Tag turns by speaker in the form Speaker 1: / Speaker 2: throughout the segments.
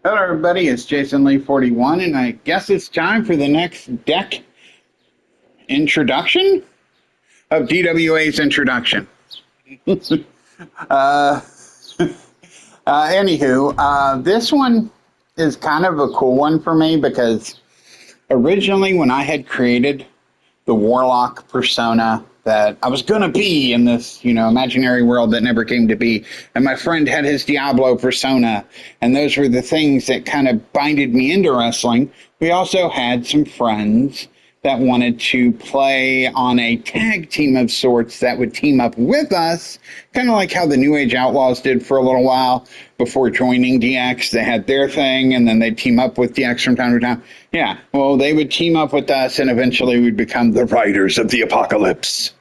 Speaker 1: Hello, everybody. It's Jason Lee 41, and I guess it's time for the next deck introduction of DWA's introduction. Anywho, this one is kind of a cool one for me because originally when I had created the Warlock persona that I was going to be in this, imaginary world that never came to be. And my friend had his Diablo persona. And those were the things that kind of binded me into wrestling. We also had some friends that wanted to play on a tag team of sorts that would team up with us, kind of like how the New Age Outlaws did for a little while before joining DX. They had their thing, and then they'd team up with DX from time to time. Yeah, well, they would team up with us, and eventually we'd become the Riders of the Apocalypse.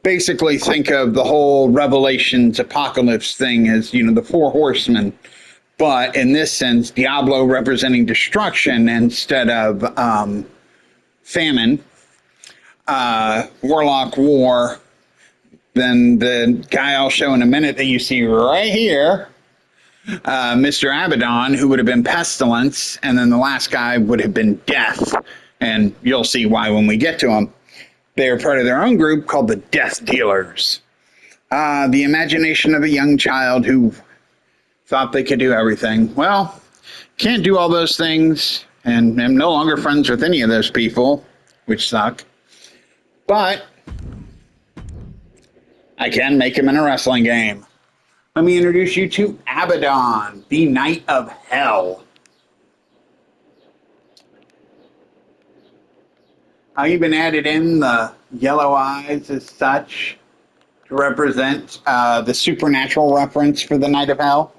Speaker 1: Basically, think of the whole Revelations Apocalypse thing as, the Four Horsemen. But in this sense, Diablo representing destruction instead of famine, Warlock war. Then the guy I'll show in a minute that you see right here, Mr. Abaddon, who would have been pestilence, and then the last guy would have been death. And you'll see why when we get to him. They are part of their own group called the Death Dealers. The imagination of a young child who thought they could do everything. Well, can't do all those things, and am no longer friends with any of those people, which suck. But I can make him in a wrestling game. Let me introduce you to Abaddon, the Knight of Hell. I even added in the yellow eyes as such to represent the supernatural reference for the Knight of Hell.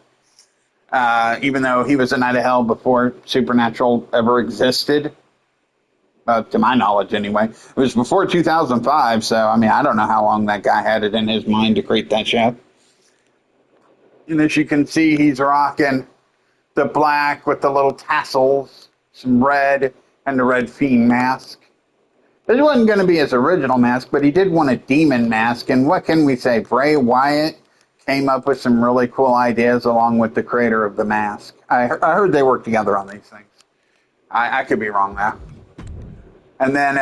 Speaker 1: Even though he was a Knight of Hell before Supernatural ever existed. To my knowledge, anyway. It was before 2005, so, I don't know how long that guy had it in his mind to create that show. And as you can see, he's rocking the black with the little tassels, some red, and the red fiend mask. This wasn't going to be his original mask, but he did want a demon mask, and what can we say? Bray Wyatt came up with some really cool ideas along with the creator of the mask. I heard they worked together on these things. I could be wrong now. And then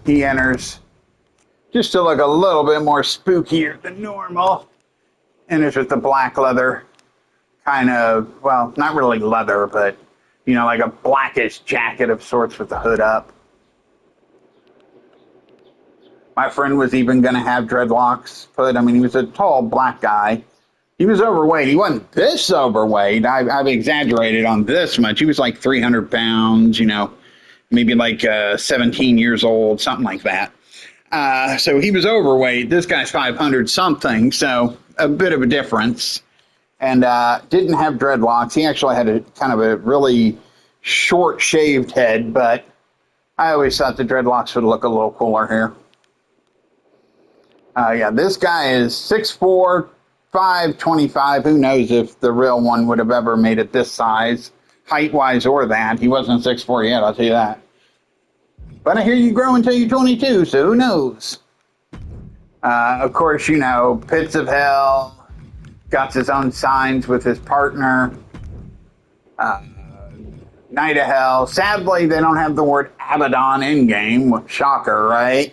Speaker 1: he enters, just to look a little bit more spookier than normal, enters with the black leather, kind of, well, not really leather, but, like a blackish jacket of sorts with the hood up. My friend was even going to have dreadlocks put. He was a tall black guy. He was overweight. He wasn't this overweight. I've exaggerated on this much. He was like 300 pounds, maybe like 17 years old, something like that. So he was overweight. This guy's 500 something, so a bit of a difference. And didn't have dreadlocks. He actually had a kind of a really short shaved head, but I always thought the dreadlocks would look a little cooler here. This guy is 6'4", 525. Who knows if the real one would have ever made it this size, height-wise or that. He wasn't 6'4" yet, I'll tell you that. But I hear you grow until you're 22, so who knows? Of course, Pits of Hell, got his own signs with his partner. Knight of Hell. Sadly, they don't have the word Abaddon in-game. Shocker, right?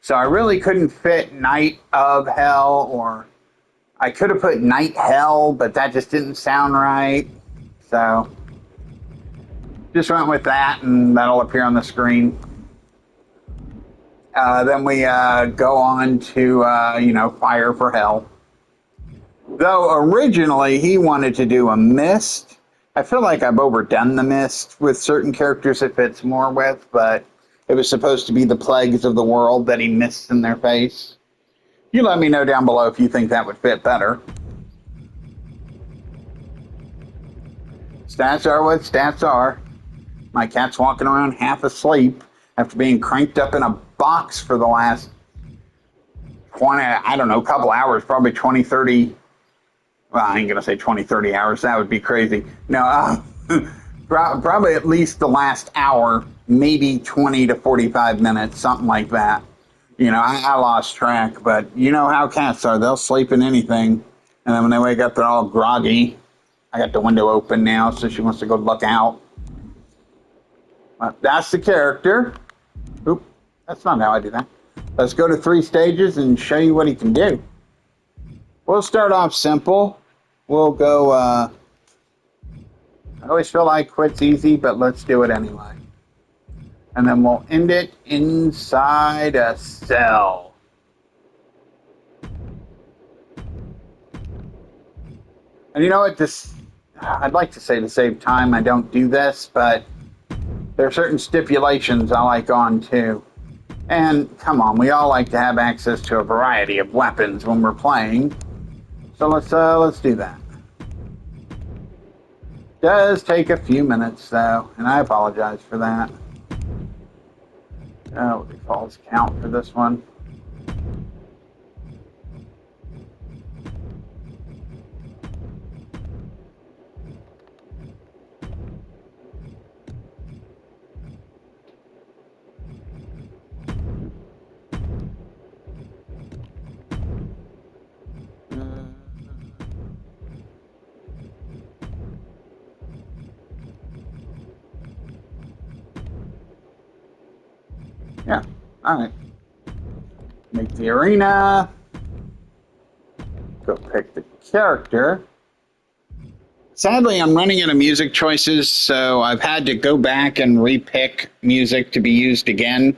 Speaker 1: So I really couldn't fit Knight of Hell, or I could have put Knight Hell, but that just didn't sound right. So just went with that, and that'll appear on the screen. Then we go on to, Fire for Hell. Though originally he wanted to do a Mist. I feel like I've overdone the Mist with certain characters it fits more with, but it was supposed to be the plagues of the world that he missed in their face. You let me know down below if you think that would fit better. Stats are what stats are. My cat's walking around half asleep after being cranked up in a box for the last 20, couple hours, probably 20, 30. Well, I ain't going to say 20, 30 hours. That would be crazy. No, probably at least the last hour, maybe 20 to 45 minutes, something like that. I lost track, but you know how cats are. They'll sleep in anything, and then when they wake up, they're all groggy. I got the window open now, so she wants to go look out. That's the character. Oop, that's not how I do that. Let's go to 3 stages and show you what he can do. We'll start off simple. We'll go, I always feel like quit's easy, but let's do it anyway. And then we'll end it inside a cell. And you know what, I'd like to say to save time, I don't do this, but there are certain stipulations I like on too. And come on, we all like to have access to a variety of weapons when we're playing. So let's do that. Does take a few minutes though, and I apologize for that. Oh, false count for this one. Yeah, alright. Make the arena. Go pick the character. Sadly, I'm running out of music choices, so I've had to go back and repick music to be used again.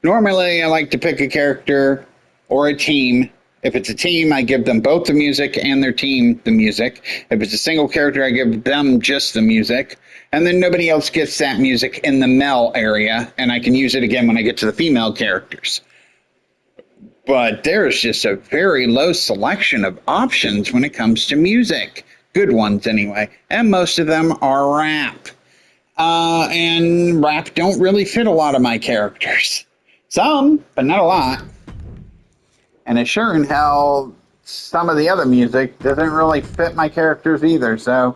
Speaker 1: Normally, I like to pick a character or a team. If it's a team, I give them both the music and their team the music. If it's a single character, I give them just the music. And then nobody else gets that music in the male area, and I can use it again when I get to the female characters. But there's just a very low selection of options when it comes to music. Good ones, anyway. And most of them are rap. And rap don't really fit a lot of my characters. Some, but not a lot. And it sure in hell, some of the other music doesn't really fit my characters either, so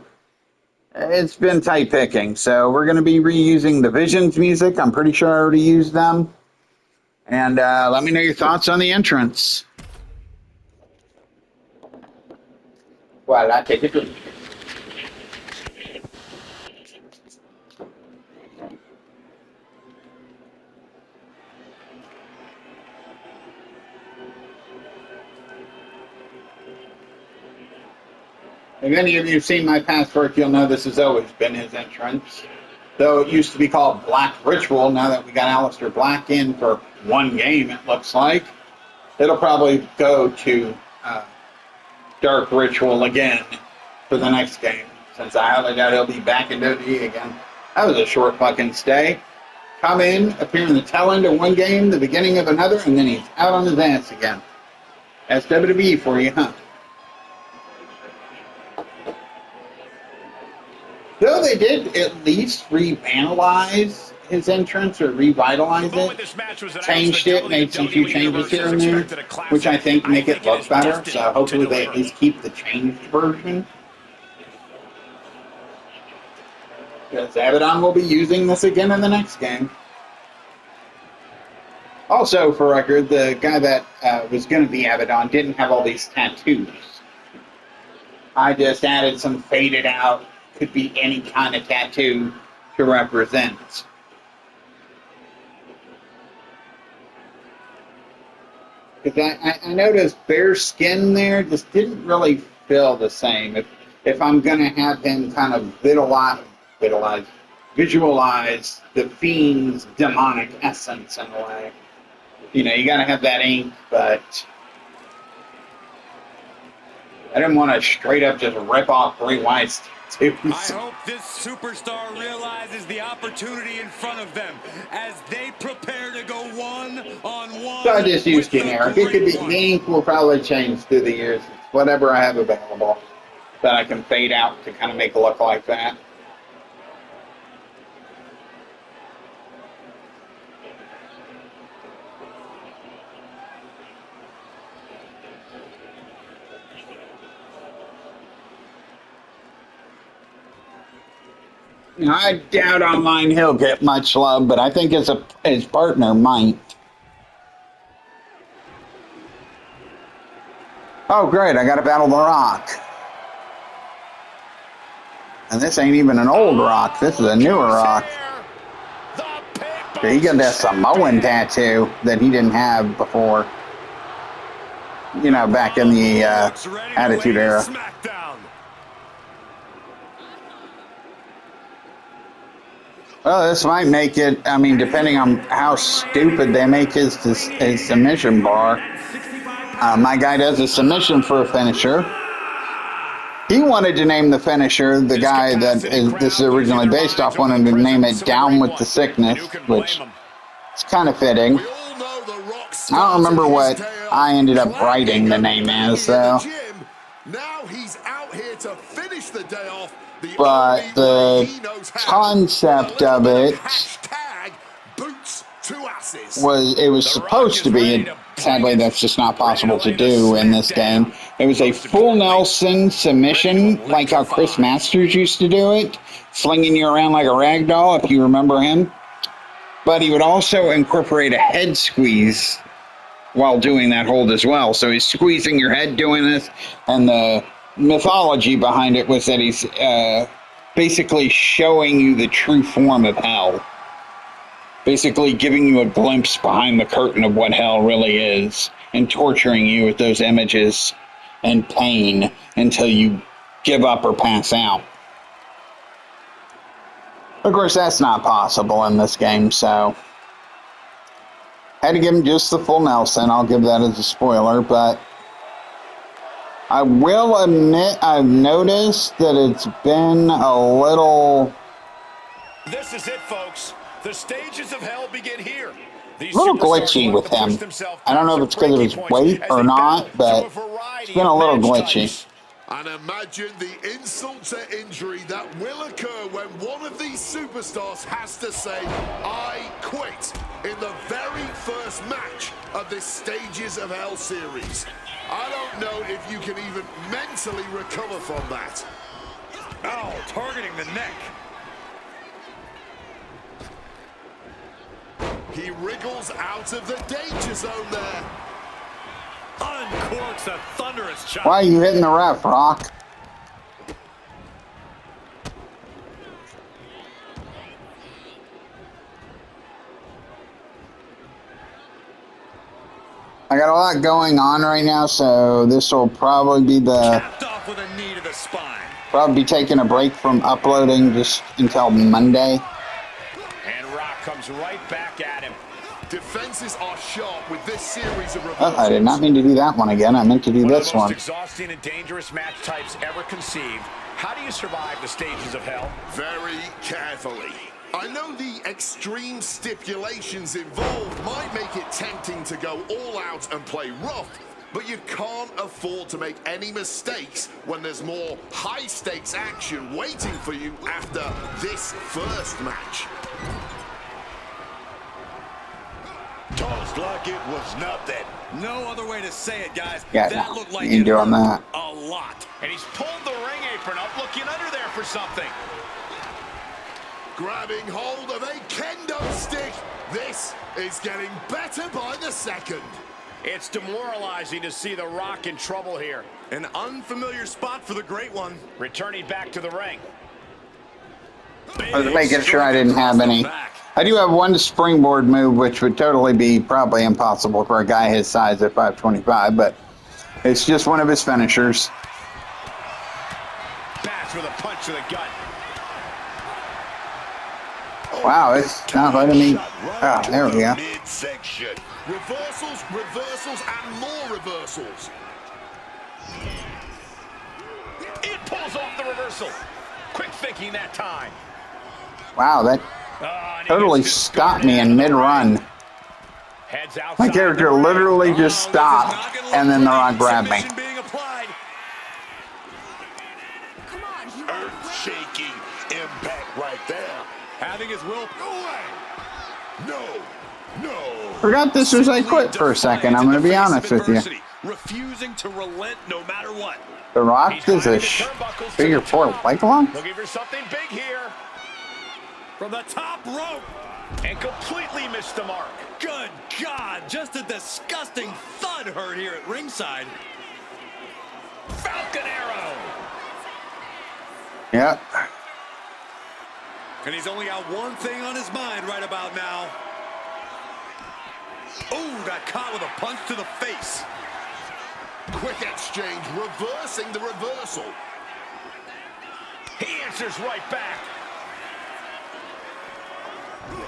Speaker 1: it's been tight picking. So we're going to be reusing the Visions music. I'm pretty sure I already used them. And let me know your thoughts on the entrance. Well, I take it. If any of you have seen my past work, you'll know this has always been his entrance. Though it used to be called Black Ritual, now that we got Aleister Black in for one game, it looks like. It'll probably go to Dark Ritual again for the next game, since I highly doubt he'll be back in WWE again. That was a short fucking stay. Come in, appear in the tail end of one game, the beginning of another, and then he's out on his ass again. That's WWE for you, huh? Though they did at least revitalize his entrance or revitalize it, changed it, made some few changes here and there, which I think make it look better. So hopefully they at least keep the changed version. Because Abaddon will be using this again in the next game. Also, for record, the guy that was going to be Abaddon didn't have all these tattoos. I just added some faded out, could be any kind of tattoo to represent. Because I noticed bare skin there just didn't really feel the same. If I'm going to have him kind of visualize the Fiend's demonic essence in a way. You know, you got to have that ink, but I didn't want to straight up just rip off Bray Wyatt's tattoos.
Speaker 2: I hope this superstar realizes the opportunity in front of them as they prepare to go one-on-one.
Speaker 1: So I just used generic. It could be ink will probably change through the years. It's whatever I have available that I can fade out to kind of make it look like that. I doubt online he'll get much love, but I think his partner might. Oh, great, I got to battle The Rock. And this ain't even an old Rock. This is a newer Rock. He got that Samoan tattoo that he didn't have before. You know, back in the Attitude Era. Well, this might make it, I mean, depending on how stupid they make his submission bar. My guy does a submission for a finisher. He wanted to name the finisher, the guy that this is originally based off, wanted to name it Down with the Sickness, which is kind of fitting. I don't remember what I ended up writing the name as, though.
Speaker 3: Now he's out here to finish the day off.
Speaker 1: But the concept of it was supposed to be, and sadly that's just not possible to do in this game. It was a full Nelson submission, like how Chris Masters used to do it, slinging you around like a rag doll, if you remember him. But he would also incorporate a head squeeze while doing that hold as well. So he's squeezing your head doing this, and the mythology behind it was that he's basically showing you the true form of hell. Basically giving you a glimpse behind the curtain of what hell really is, and torturing you with those images and pain until you give up or pass out. Of course, that's not possible in this game, so had to give him just the full Nelson. I'll give that as a spoiler, but I will admit I've noticed that it's been a little...
Speaker 4: This is it, folks. The stages of hell begin here.
Speaker 1: A little glitchy with him. I don't know if it's because of his weight or not, but it's been a little glitchy.
Speaker 3: And imagine the insult to injury that will occur when one of these superstars has to say, I quit, in the very first match of this Stages of Hell series. I don't know if you can even mentally recover from that.
Speaker 2: Oh, targeting the neck.
Speaker 3: He wriggles out of the danger zone there.
Speaker 2: Uncorks a thunderous chop.
Speaker 1: Why are you hitting the ref, Rock? I got a lot going on right now, so this will probably be
Speaker 2: Capped off with a knee to the spine.
Speaker 1: probably be taking a break from uploading just until Monday.
Speaker 4: And Rock comes right back at him.
Speaker 3: Defenses are sharp with this series of reversals.
Speaker 1: Oh, I did not mean to do that one again. I meant to do this
Speaker 4: One
Speaker 1: one.
Speaker 4: of the most exhausting and dangerous match types ever conceived. How do you survive the stages of hell?
Speaker 3: Very carefully. I know the extreme stipulations involved might make it tempting to go all out and play rough, but you can't afford to make any mistakes when there's more high-stakes action waiting for you after this first match.
Speaker 4: Tossed like it was nothing.
Speaker 2: No other way to say it, guys.
Speaker 1: Yeah,
Speaker 2: that
Speaker 1: no,
Speaker 2: looked like
Speaker 1: you ain't
Speaker 2: it
Speaker 1: doing
Speaker 2: hurt
Speaker 1: that.
Speaker 2: a lot.
Speaker 4: And he's pulled the ring apron up, looking under there for something.
Speaker 3: Grabbing hold of a kendo stick. This is getting better by the second.
Speaker 4: It's demoralizing to see The Rock in trouble here.
Speaker 2: An unfamiliar spot for the Great One.
Speaker 4: Returning back to the ring.
Speaker 1: I was making sure I didn't have any. I do have one springboard move, which would totally be probably impossible for a guy his size at 525, but it's just one of his finishers.
Speaker 4: Bats with a punch to the gut.
Speaker 1: Wow, it's not letting me... Oh, there we go.
Speaker 3: Midsection. Reversals, reversals, and more reversals.
Speaker 4: It pulls off the reversal. Quick thinking that time.
Speaker 1: Wow, that totally stopped me in mid-run.
Speaker 4: Heads outside.
Speaker 1: My character literally just stopped, and then The Rock grabbed me.
Speaker 3: Earth-shaking impact right there.
Speaker 2: Having his will.
Speaker 3: No.
Speaker 1: Forgot this was I quit for a second, I'm going to be honest with you.
Speaker 2: Refusing to relent no matter what.
Speaker 1: The Rock is a figure four leg lock?
Speaker 4: Looking for something big here.
Speaker 2: From the top rope.
Speaker 4: And completely missed the mark.
Speaker 2: Good God, just a disgusting thud heard here at ringside.
Speaker 4: Falcon arrow.
Speaker 1: Yep.
Speaker 2: And he's only got one thing on his mind right about now. Oh, got caught with a punch to the face.
Speaker 3: Quick exchange, reversing the reversal.
Speaker 4: He answers right back.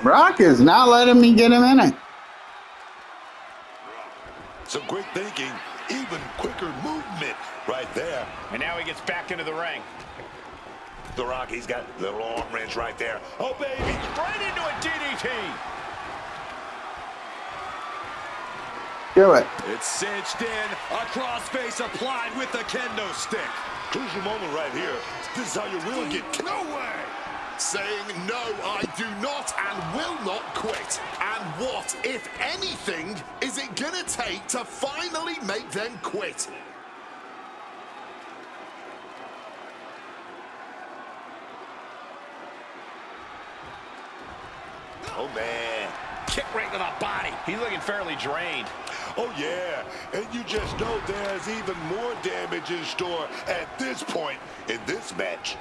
Speaker 1: Brock is not letting me get him in it.
Speaker 5: Some quick thinking, even quicker movement right there.
Speaker 4: And now he gets back into the ring.
Speaker 5: The Rock, he's got a little arm wrench right there. Oh, baby.
Speaker 4: Right into a DDT.
Speaker 1: Do it.
Speaker 2: It's cinched in, a crossface applied with the kendo stick.
Speaker 5: Crucial moment right here. This is how you will get.
Speaker 3: No way! Saying, no, I do not and will not quit. And what, if anything, is it gonna take to finally make them quit?
Speaker 5: Oh, man.
Speaker 4: Kick right to the body. He's looking fairly drained.
Speaker 5: Oh, yeah. And you just know there's even more damage in store at this point in this match.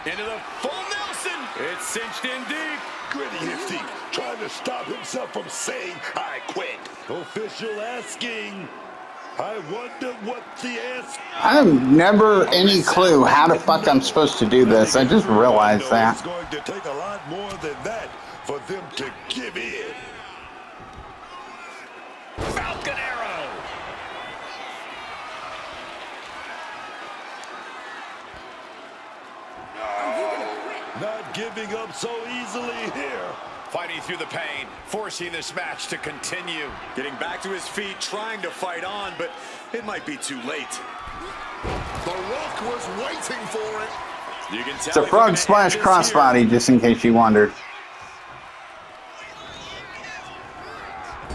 Speaker 2: Into the full Nelson. It's cinched in deep.
Speaker 5: Gritty his teeth, trying to stop himself from saying, I quit. Official asking, I wonder what the answer.
Speaker 1: I have never any clue how the fuck I'm supposed to do this. I just realized
Speaker 5: It's
Speaker 1: that.
Speaker 5: going to take a lot more than that for them to give in.
Speaker 4: Falcon arrow.
Speaker 5: Not giving up so easily here.
Speaker 4: Fighting through the pain, forcing this match to continue.
Speaker 2: Getting back to his feet, trying to fight on, but it might be too late.
Speaker 3: The Rock was waiting for it.
Speaker 2: You can tell
Speaker 1: It's a
Speaker 2: he's
Speaker 1: frog
Speaker 2: looking to
Speaker 1: splash
Speaker 2: end this
Speaker 1: crossbody,
Speaker 2: here.
Speaker 1: just in case you wondered.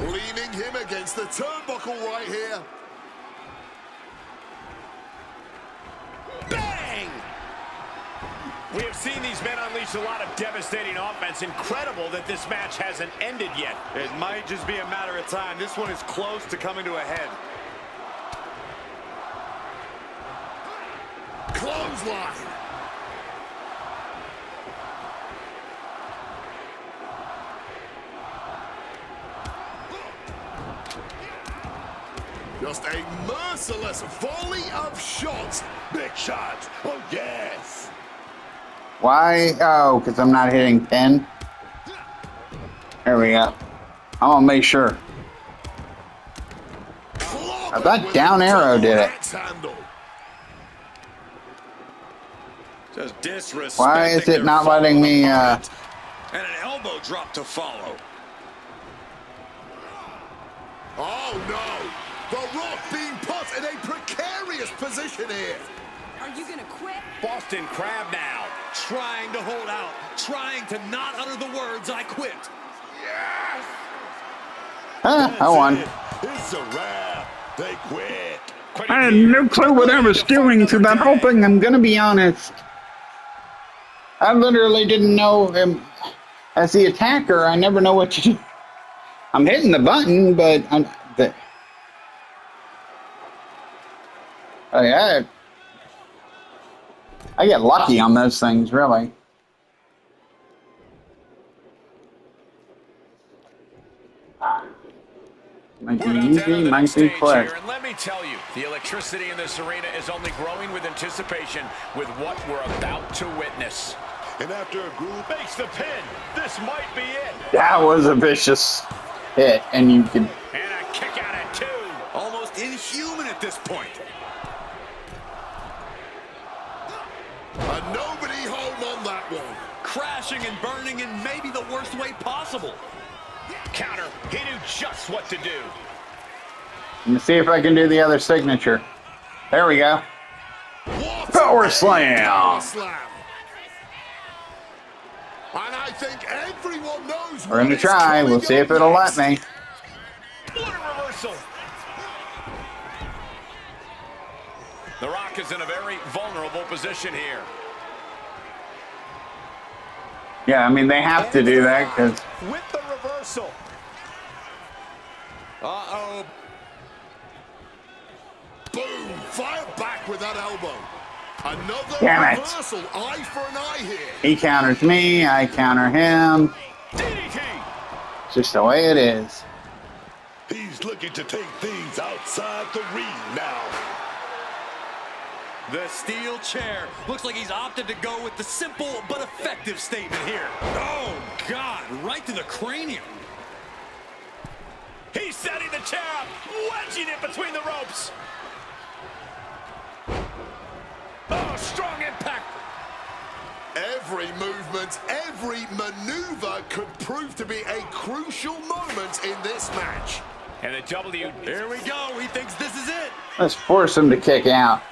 Speaker 3: Leaning him against the turnbuckle right here.
Speaker 4: Bang! We have seen these men unleash a lot of devastating offense. Incredible that this match hasn't ended yet.
Speaker 2: It might just be a matter of time. This one is close to coming to a head.
Speaker 3: Clothesline. Just a merciless volley of shots.
Speaker 5: Big shots. Oh, yes.
Speaker 1: Why? Oh, because I'm not hitting pin. There we go. I want to make sure. I thought down arrow did it.
Speaker 3: Handle.
Speaker 2: Just disrespecting.
Speaker 1: Why is it
Speaker 2: their
Speaker 1: not letting me,
Speaker 2: opponent. And an elbow drop to follow.
Speaker 3: Oh no! The Rock being put in a precarious position here.
Speaker 6: Are you gonna quit?
Speaker 2: Boston Crab now, trying to hold out, trying to not utter the words, I quit.
Speaker 3: Yes!
Speaker 1: I won.
Speaker 5: It's a wrap. They quit.
Speaker 1: I had no clue what I was doing through that whole thing, I'm gonna be honest. I literally didn't know him. As the attacker, I never know what to do. I'm hitting the button, but I get lucky on those things, really. Might be
Speaker 4: We're about to enter
Speaker 1: easy,
Speaker 4: the
Speaker 1: might
Speaker 4: next
Speaker 1: be
Speaker 4: stage
Speaker 1: quick.
Speaker 4: here, and let me tell you, the electricity in this arena is only growing with anticipation with what we're about to witness.
Speaker 5: And after a group
Speaker 4: Makes the pin. This might be it.
Speaker 1: That was a vicious hit, and you could.
Speaker 4: And a kick out at two.
Speaker 2: Almost inhuman at this point.
Speaker 3: And nobody home on that one.
Speaker 2: Crashing and burning in maybe the worst way possible.
Speaker 4: Counter. He knew just what to do.
Speaker 1: Let me see if I can do the other signature. There we go.
Speaker 3: What
Speaker 1: Power
Speaker 3: a
Speaker 1: slam.
Speaker 3: power slam. And I think everyone knows
Speaker 1: We're gonna try. We'll see if it'll let me.
Speaker 4: What a reversal. The Rock is in a very vulnerable position here.
Speaker 1: Yeah, I mean, they have to do that because
Speaker 4: With the reversal.
Speaker 2: Uh-oh.
Speaker 3: Boom! Fire back with that elbow. Another
Speaker 1: Damn it.
Speaker 3: reversal, eye for an eye here.
Speaker 1: He counters me, I counter him.
Speaker 4: DDT.
Speaker 1: It's just the way it is.
Speaker 5: He's looking to take things outside the ring now.
Speaker 2: The steel chair. Looks like he's opted to go with the simple but effective statement here. Oh, God, right to the cranium.
Speaker 4: He's setting the chair up, wedging it between the ropes. Oh, strong impact.
Speaker 3: Every movement, every maneuver could prove to be a crucial moment in this match.
Speaker 4: And the W.
Speaker 2: Here we go. He thinks this is it.
Speaker 1: Let's force him to kick out.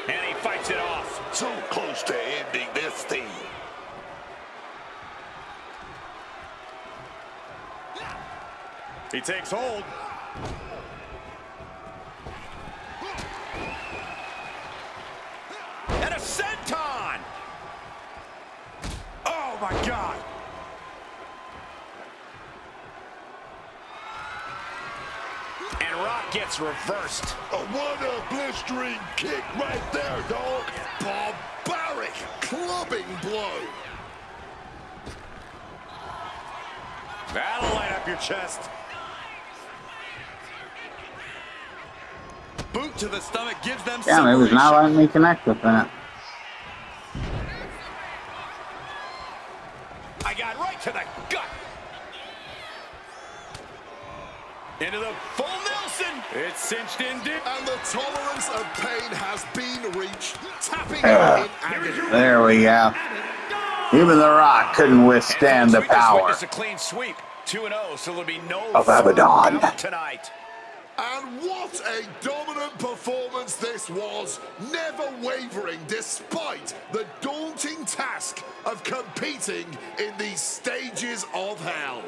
Speaker 4: And he fights it off.
Speaker 5: So close to ending this thing.
Speaker 4: He takes hold. And a senton. Oh, my God. And Rock gets reversed.
Speaker 5: What a blistering kick right there, dog.
Speaker 3: Barbaric clubbing blow.
Speaker 2: That'll light up your chest. Boot to the stomach gives them
Speaker 1: Damn, it was not letting me connect with that.
Speaker 4: I got right to the gut.
Speaker 2: Into the full Nelson. It's cinched in deep.
Speaker 3: And the tolerance of pain has been reached. Tapping out in agony.
Speaker 1: There we go. Even The Rock couldn't witstand the
Speaker 4: We just
Speaker 1: power
Speaker 4: witnessed a clean sweep. 2-0, so there'll be no
Speaker 1: of Abaddon.
Speaker 4: bout tonight.
Speaker 3: And what a dominant performance this was, never wavering despite the daunting task of competing in these stages of hell.